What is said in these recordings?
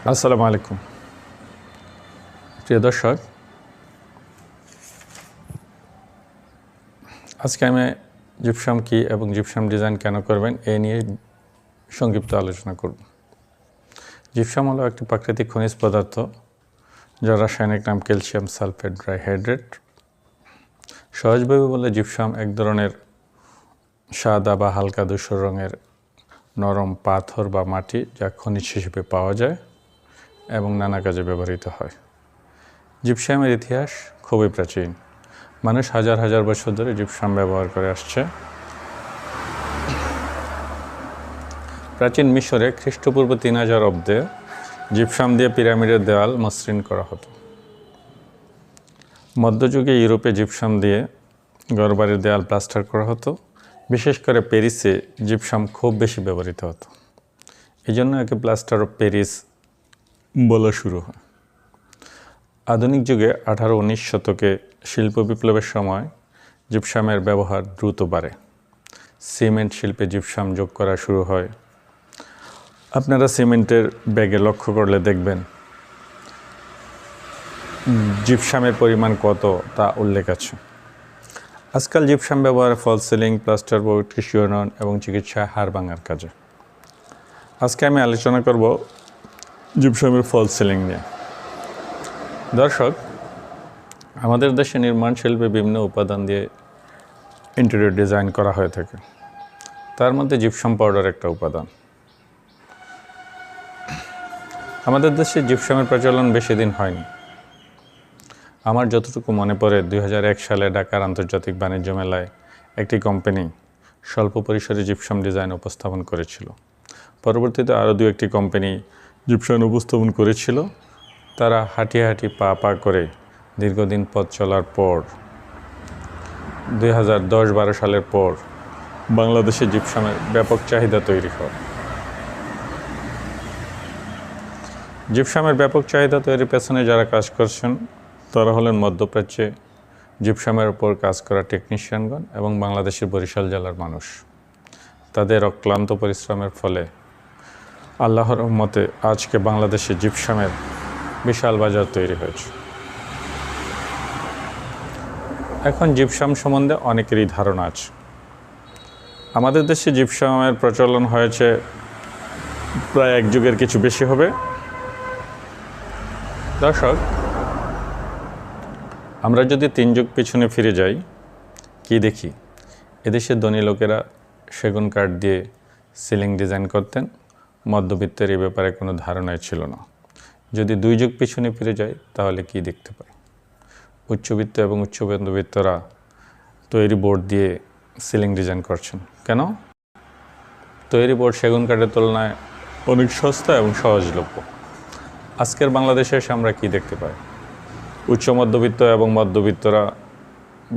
আসসালামু আলাইকুম প্রিয় দর্শক, আজকে আমি জিপসাম কি এবং জিপসাম ডিজাইন কেন করবেন এই নিয়ে সংক্ষিপ্ত আলোচনা করব। জিপসাম হলো একটি প্রাকৃতিক খনিজ পদার্থ যার রাসায়নিক নাম ক্যালসিয়াম সালফেট ট্রাইহাইড্রেট। সহজভাবে বললে জিপসাম এক ধরনের সাদা বা হালকা ধূসর রঙের নরম পাথর বা মাটি যা খনিজ হিসেবে পাওয়া যায় এবং নানা কাজে ব্যবহৃত হয়। জিপসামের ইতিহাস খুবই প্রাচীন। মানুষ হাজার হাজার বছর ধরে জিপসাম ব্যবহার করে আসছে। প্রাচীন মিশরে খ্রিস্টপূর্ব 3000 অব্দে জিপসাম দিয়ে পিরামিডের দেওয়াল মসৃণ করা হতো। মধ্যযুগে ইউরোপে জিপসাম দিয়ে ঘরবাড়ির দেওয়াল প্লাস্টার করা হতো। বিশেষ করে প্যারিসে জিপসাম খুব বেশি ব্যবহৃত হতো। এই জন্য একে প্লাস্টার অফ প্যারিস বলা শুরু হয়। আধুনিক যুগে 18-19 শতকে শিল্প বিপ্লবের সময় জিপসামের ব্যবহার দ্রুত বাড়ে। সিমেন্ট শিল্পে জিপসাম যোগ করা শুরু হয়। আপনারা সিমেন্টের ব্যাগে লক্ষ্য করলে দেখবেন জিপসামের পরিমাণ কত তা উল্লেখ আছে। আজকাল জিপসাম ব্যবহার ফল সিলিং, প্লাস্টার বোর্ড, কৃষি উন্নয়ন এবং চিকিৎসা হাড় ভাঙার কাজে। আজকে আমি আলোচনা করব জিপসামের ফল সিলিং নিয়ে। দর্শক, আমাদের দেশে নির্মাণ শিল্পে বিভিন্ন উপাদান দিয়ে ইন্টেরিয়র ডিজাইন করা হয়ে থাকে। তার মধ্যে জিপসাম পাউডার একটা উপাদান। আমাদের দেশে জিপসামের প্রচলন বেশি দিন হয়নি। আমার যতটুকু মনে পড়ে 2001 সালে ঢাকার আন্তর্জাতিক বাণিজ্য মেলায় একটি কোম্পানি স্বল্প পরিসরে জিপসাম ডিজাইন উপস্থাপন করেছিল। পরবর্তীতে আরও 2-1টি কোম্পানি জিপসাম উপস্থাপন করেছিল। তারা হাঁটি পা করে দীর্ঘদিন পথ চলার পর 2010-12 সালের পর বাংলাদেশে জিপসামের ব্যাপক চাহিদা তৈরি হয়। জিপসামের ব্যাপক চাহিদা তৈরির পেছনে যারা কাজ করছেন তারা হলেন মধ্যপ্রাচ্যে জিপসামের উপর কাজ করা টেকনিশিয়ানগণ এবং বাংলাদেশের বরিশাল জেলার মানুষ। তাদের অক্লান্ত পরিশ্রমের ফলে আল্লাহর রহমতে আজকে বাংলাদেশে জিপসামের বিশাল বাজার তৈরি হয়েছে। এখন জিপসাম সম্বন্ধে অনেকেরই ধারণা আছে। আমাদের দেশে জিপসামের প্রচলন হয়েছে প্রায় 1 যুগের কিছু বেশি হবে। দর্শক, আমরা যদি 3 যুগ পিছনে ফিরে যাই, কি দেখি? এদেশের ধনী লোকেরা সেগুন কাঠ দিয়ে সিলিং ডিজাইন করতেন। মধ্যবিত্তের এই ব্যাপারে কোনো ধারণাই ছিল না। যদি 2 যুগ পিছনে ফিরে যাই তাহলে কি দেখতে পাই? উচ্চবিত্ত এবং উচ্চ মধ্যবিত্তরা তৈরি বোর্ড দিয়ে সিলিং ডিজাইন করছেন। কেন? তৈরি বোর্ড সেগুন কাঠের তুলনায় অনেক সস্তা এবং সহজলভ্য। আজকের বাংলাদেশে এসে আমরা কি দেখতে পাই? উচ্চ মধ্যবিত্ত এবং মধ্যবিত্তরা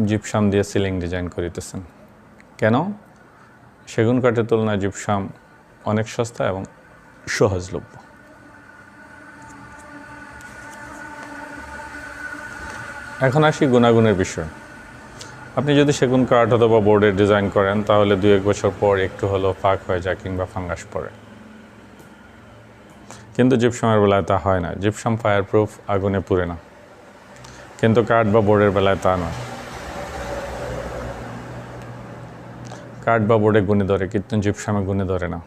জিপসাম দিয়ে সিলিং ডিজাইন করিতেছেন। কেন? সেগুন কাঠের তুলনায় জিপসাম অনেক সস্তা এবং সহজলভ্য। এখন আসি গুণাগুণের বিষয়। আপনি যদি সেগুন কাঠ অথবা বোর্ডের ডিজাইন করেন তাহলে 2-1 বছর পর একটু হলেও ফাঁক হয়ে যায় কিংবা ফাঙ্গাস পড়ে। কিন্তু জিপসামের বেলায় তা হয় না। জিপসাম ফায়ার প্রুফ, আগুনে পুড়ে না। কিন্তু কাঠ বা বোর্ডের বেলায় তা নয়। কাঠ বা বোর্ডে গুণে ধরে, কিন্তু জিপসামে গুণে ধরে না।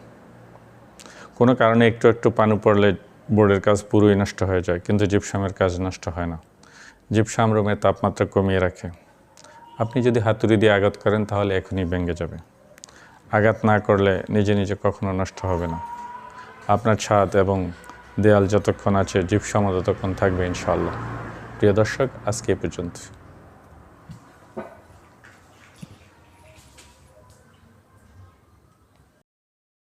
কোনো কারণে একটু পানি পড়লে বোর্ডের কাজ পুরোই নষ্ট হয়ে যায়, কিন্তু জিপসামের কাজ নষ্ট হয় না। জিপসাম রুমের তাপমাত্রা কমিয়ে রাখে। আপনি যদি হাতুড়ি দিয়ে আঘাত করেন তাহলে এখনই ভেঙে যাবে। আঘাত না করলে নিজে কখনো নষ্ট হবে না। আপনার ছাদ এবং দেয়াল যতক্ষণ আছে জিপসামও ততক্ষণ থাকবে ইনশাআল্লাহ। প্রিয় দর্শক, আজকে এ পর্যন্ত।